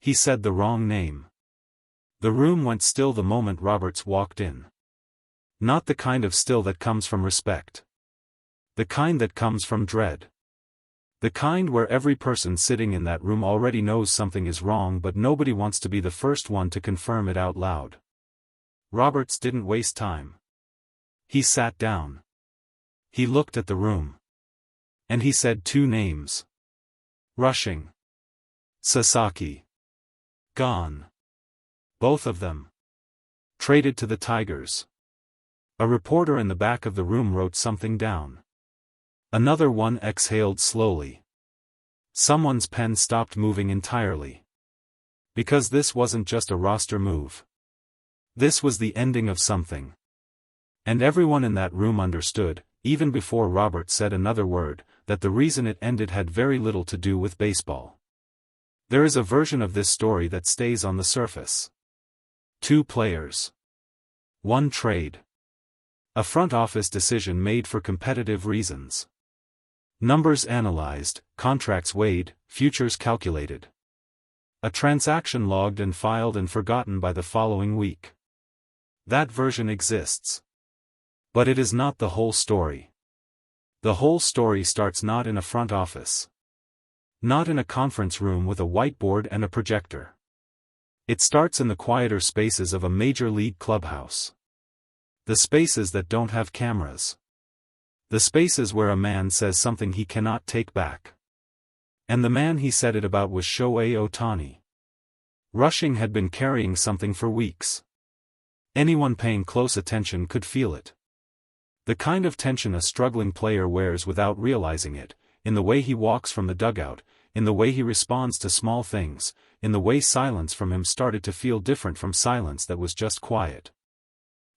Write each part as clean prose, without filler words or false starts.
He said the wrong name. The room went still the moment Roberts walked in. Not the kind of still that comes from respect. The kind that comes from dread. The kind where every person sitting in that room already knows something is wrong but nobody wants to be the first one to confirm it out loud. Roberts didn't waste time. He sat down. He looked at the room. And he said two names. Rushing. Sasaki. Gone. Both of them. Traded to the Tigers. A reporter in the back of the room wrote something down. Another one exhaled slowly. Someone's pen stopped moving entirely. Because this wasn't just a roster move. This was the ending of something. And everyone in that room understood, even before Robert said another word, that the reason it ended had very little to do with baseball. There is a version of this story that stays on the surface. 2 players. 1 trade. A front office decision made for competitive reasons. Numbers analyzed, contracts weighed, futures calculated. A transaction logged and filed and forgotten by the following week. That version exists. But it is not the whole story. The whole story starts not in a front office. Not in a conference room with a whiteboard and a projector. It starts in the quieter spaces of a major league clubhouse. The spaces that don't have cameras. The spaces where a man says something he cannot take back. And the man he said it about was Shohei Ohtani. Rushing had been carrying something for weeks. Anyone paying close attention could feel it. The kind of tension a struggling player wears without realizing it, in the way he walks from the dugout, in the way he responds to small things, in the way silence from him started to feel different from silence that was just quiet.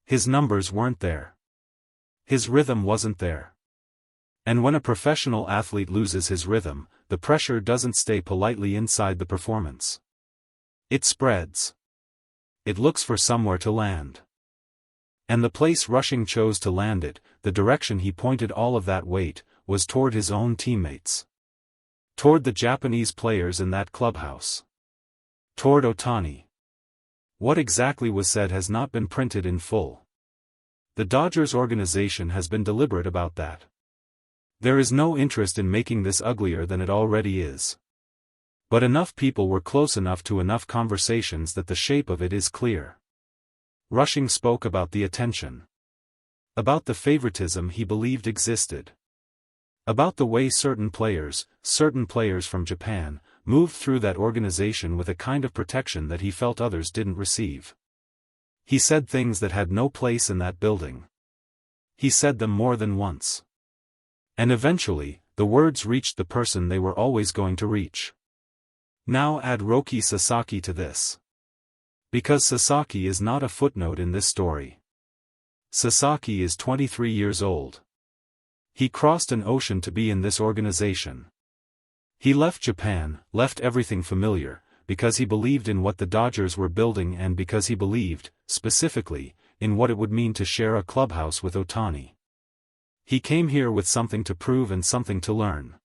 His numbers weren't there. His rhythm wasn't there. And when a professional athlete loses his rhythm, the pressure doesn't stay politely inside the performance. It spreads. It looks for somewhere to land. And the place Rushing chose to land it, the direction he pointed all of that weight, was toward his own teammates. Toward the Japanese players in that clubhouse. Toward Ohtani. What exactly was said has not been printed in full. The Dodgers organization has been deliberate about that. There is no interest in making this uglier than it already is. But enough people were close enough to enough conversations that the shape of it is clear. Rushing spoke about the attention. About the favoritism he believed existed. About the way certain players from Japan, moved through that organization with a kind of protection that he felt others didn't receive. He said things that had no place in that building. He said them more than once. And eventually, the words reached the person they were always going to reach. Now add Roki Sasaki to this. Because Sasaki is not a footnote in this story. Sasaki is 23 years old. He crossed an ocean to be in this organization. He left Japan, left everything familiar, because he believed in what the Dodgers were building and because he believed, specifically, in what it would mean to share a clubhouse with Ohtani. He came here with something to prove and something to learn.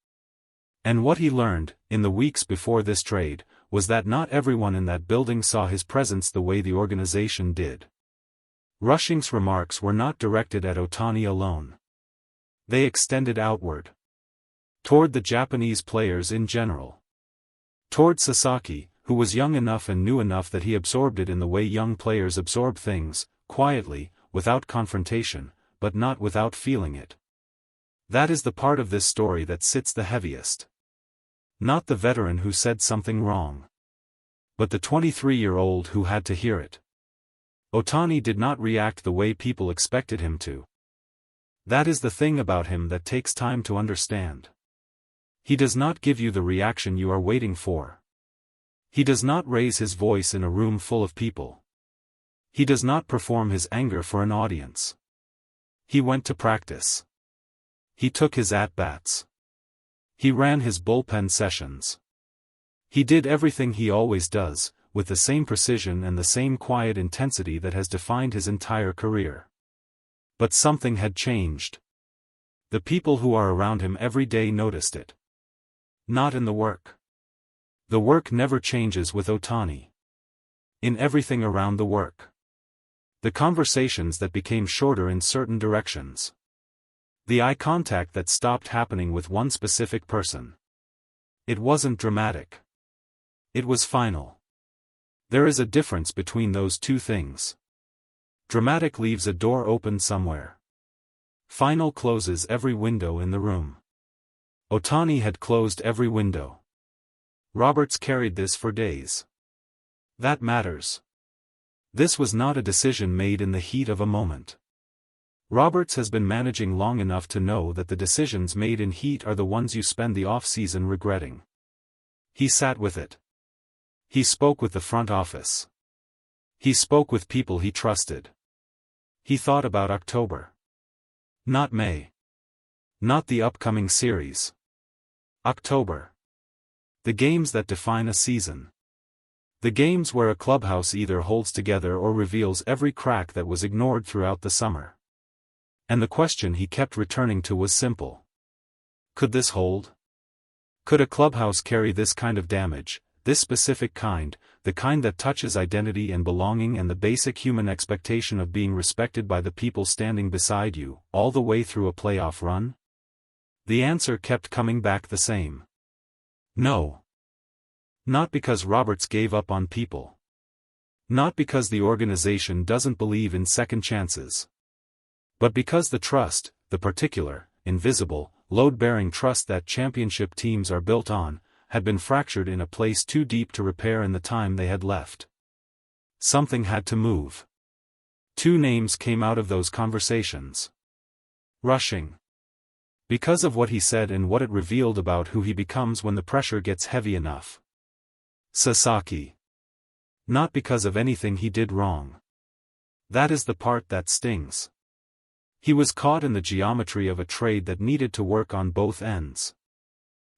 And what he learned, in the weeks before this trade, was that not everyone in that building saw his presence the way the organization did. Rushing's remarks were not directed at Ohtani alone. They extended outward. Toward the Japanese players in general. Toward Sasaki, who was young enough and knew enough that he absorbed it in the way young players absorb things, quietly, without confrontation, but not without feeling it. That is the part of this story that sits the heaviest. Not the veteran who said something wrong. But the 23-year-old who had to hear it. Ohtani did not react the way people expected him to. That is the thing about him that takes time to understand. He does not give you the reaction you are waiting for. He does not raise his voice in a room full of people. He does not perform his anger for an audience. He went to practice. He took his at-bats. He ran his bullpen sessions. He did everything he always does, with the same precision and the same quiet intensity that has defined his entire career. But something had changed. The people who are around him every day noticed it. Not in the work. The work never changes with Ohtani. In everything around the work. The conversations that became shorter in certain directions. The eye contact that stopped happening with one specific person. It wasn't dramatic. It was final. There is a difference between those two things. Dramatic leaves a door open somewhere. Final closes every window in the room. Ohtani had closed every window. Roberts carried this for days. That matters. This was not a decision made in the heat of a moment. Roberts has been managing long enough to know that the decisions made in heat are the ones you spend the off-season regretting. He sat with it. He spoke with the front office. He spoke with people he trusted. He thought about October. Not May. Not the upcoming series. October. The games that define a season. The games where a clubhouse either holds together or reveals every crack that was ignored throughout the summer. And the question he kept returning to was simple. Could this hold? Could a clubhouse carry this kind of damage, this specific kind, the kind that touches identity and belonging and the basic human expectation of being respected by the people standing beside you, all the way through a playoff run? The answer kept coming back the same. No. Not because Roberts gave up on people. Not because the organization doesn't believe in second chances. But because the trust, the particular, invisible, load-bearing trust that championship teams are built on, had been fractured in a place too deep to repair in the time they had left. Something had to move. Two names came out of those conversations. Rushing. Because of what he said and what it revealed about who he becomes when the pressure gets heavy enough. Sasaki. Not because of anything he did wrong. That is the part that stings. He was caught in the geometry of a trade that needed to work on both ends.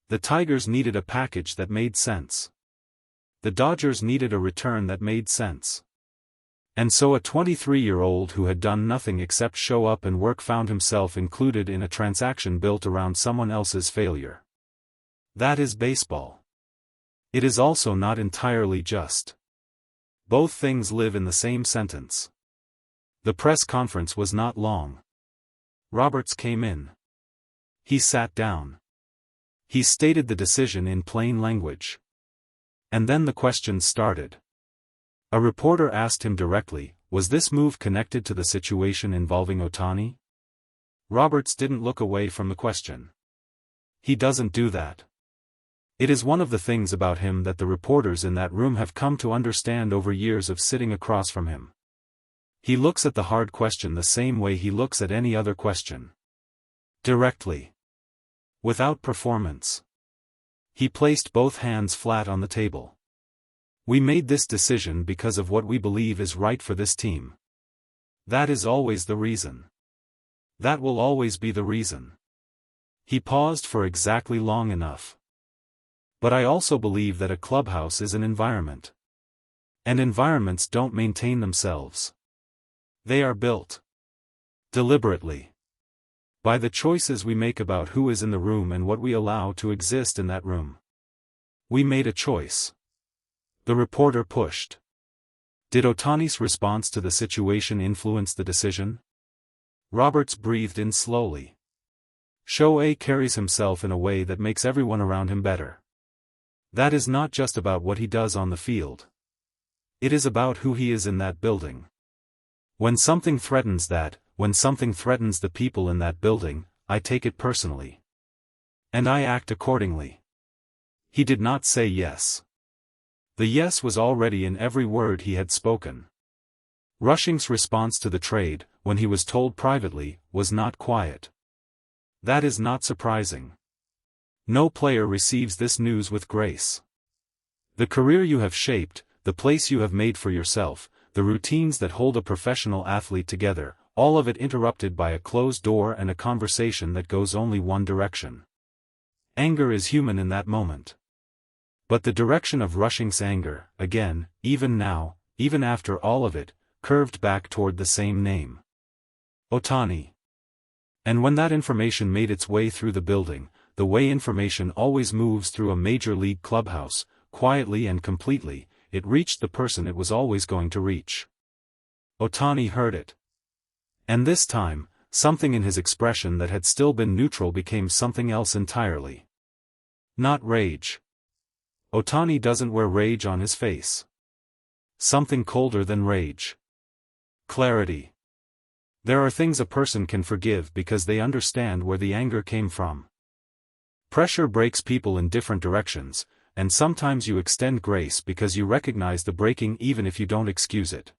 The Tigers needed a package that made sense. The Dodgers needed a return that made sense. And so a 23-year-old who had done nothing except show up and work found himself included in a transaction built around someone else's failure. That is baseball. It is also not entirely just. Both things live in the same sentence. The press conference was not long. Roberts came in. He sat down. He stated the decision in plain language. And then the questions started. A reporter asked him directly, was this move connected to the situation involving Ohtani? Roberts didn't look away from the question. He doesn't do that. It is one of the things about him that the reporters in that room have come to understand over years of sitting across from him. He looks at the hard question the same way he looks at any other question. Directly. Without performance. He placed both hands flat on the table. We made this decision because of what we believe is right for this team. That is always the reason. That will always be the reason. He paused for exactly long enough. But I also believe that a clubhouse is an environment. And environments don't maintain themselves. They are built. Deliberately. By the choices we make about who is in the room and what we allow to exist in that room. We made a choice. The reporter pushed. Did Ohtani's response to the situation influence the decision? Roberts breathed in slowly. Shohei carries himself in a way that makes everyone around him better. That is not just about what he does on the field. It is about who he is in that building. When something threatens that, when something threatens the people in that building, I take it personally. And I act accordingly. He did not say yes. The yes was already in every word he had spoken. Rushing's response to the trade, when he was told privately, was not quiet. That is not surprising. No player receives this news with grace. The career you have shaped, the place you have made for yourself, the routines that hold a professional athlete together, all of it interrupted by a closed door and a conversation that goes only one direction. Anger is human in that moment. But the direction of Rushing's anger, again, even now, even after all of it, curved back toward the same name. Ohtani. And when that information made its way through the building, the way information always moves through a major league clubhouse, quietly and completely, it reached the person it was always going to reach. Ohtani heard it. And this time, something in his expression that had still been neutral became something else entirely. Not rage. Ohtani doesn't wear rage on his face. Something colder than rage. Clarity. There are things a person can forgive because they understand where the anger came from. Pressure breaks people in different directions, and sometimes you extend grace because you recognize the breaking even if you don't excuse it.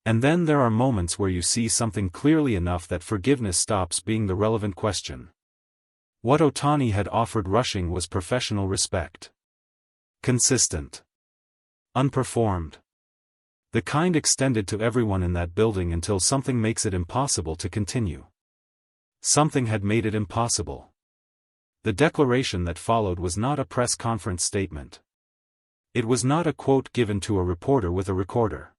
And then there are moments where you see something clearly enough that forgiveness stops being the relevant question. What Ohtani had offered Rushing was professional respect. Consistent. Unperformed. The kind extended to everyone in that building until something makes it impossible to continue. Something had made it impossible. The declaration that followed was not a press conference statement. It was not a quote given to a reporter with a recorder.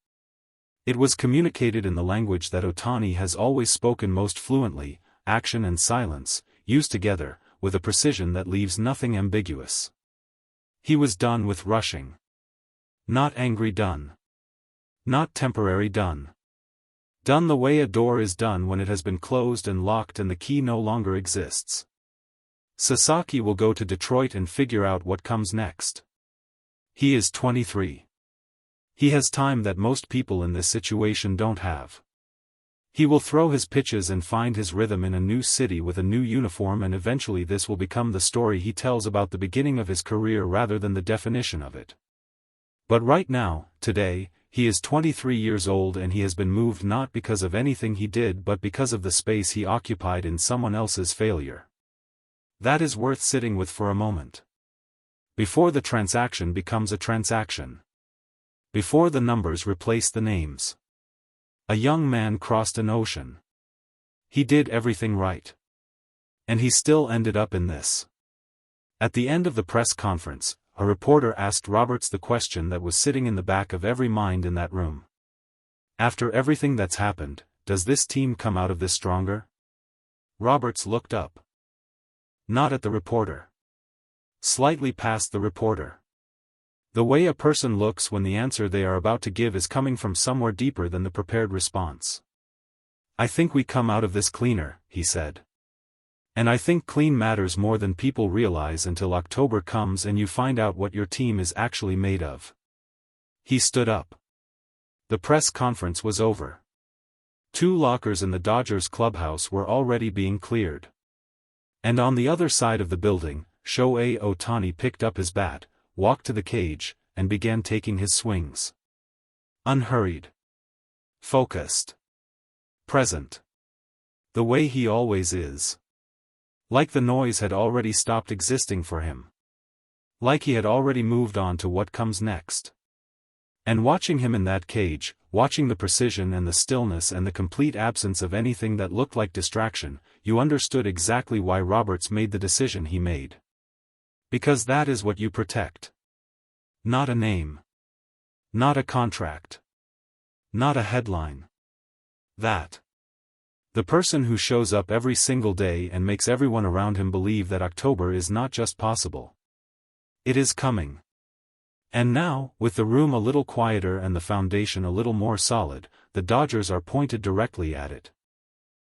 It was communicated in the language that Ohtani has always spoken most fluently, action and silence, used together, with a precision that leaves nothing ambiguous. He was done with Rushing. Not angry done. Not temporary done. Done the way a door is done when it has been closed and locked and the key no longer exists. Sasaki will go to Detroit and figure out what comes next. He is 23. He has time that most people in this situation don't have. He will throw his pitches and find his rhythm in a new city with a new uniform, and eventually this will become the story he tells about the beginning of his career rather than the definition of it. But right now, today, he is 23 years old and he has been moved not because of anything he did but because of the space he occupied in someone else's failure. That is worth sitting with for a moment. Before the transaction becomes a transaction. Before the numbers replace the names. A young man crossed an ocean. He did everything right. And he still ended up in this. At the end of the press conference, a reporter asked Roberts the question that was sitting in the back of every mind in that room. After everything that's happened, does this team come out of this stronger? Roberts looked up. Not at the reporter. Slightly past the reporter. The way a person looks when the answer they are about to give is coming from somewhere deeper than the prepared response. I think we come out of this cleaner, he said. And I think clean matters more than people realize until October comes and you find out what your team is actually made of. He stood up. The press conference was over. 2 lockers in the Dodgers clubhouse were already being cleared. And on the other side of the building, Shohei Ohtani picked up his bat, walked to the cage, and began taking his swings. Unhurried. Focused. Present. The way he always is. Like the noise had already stopped existing for him. Like he had already moved on to what comes next. And watching him in that cage, watching the precision and the stillness and the complete absence of anything that looked like distraction, you understood exactly why Roberts made the decision he made. Because that is what you protect. Not a name. Not a contract. Not a headline. That. The person who shows up every single day and makes everyone around him believe that October is not just possible. It is coming. And now, with the room a little quieter and the foundation a little more solid, the Dodgers are pointed directly at it.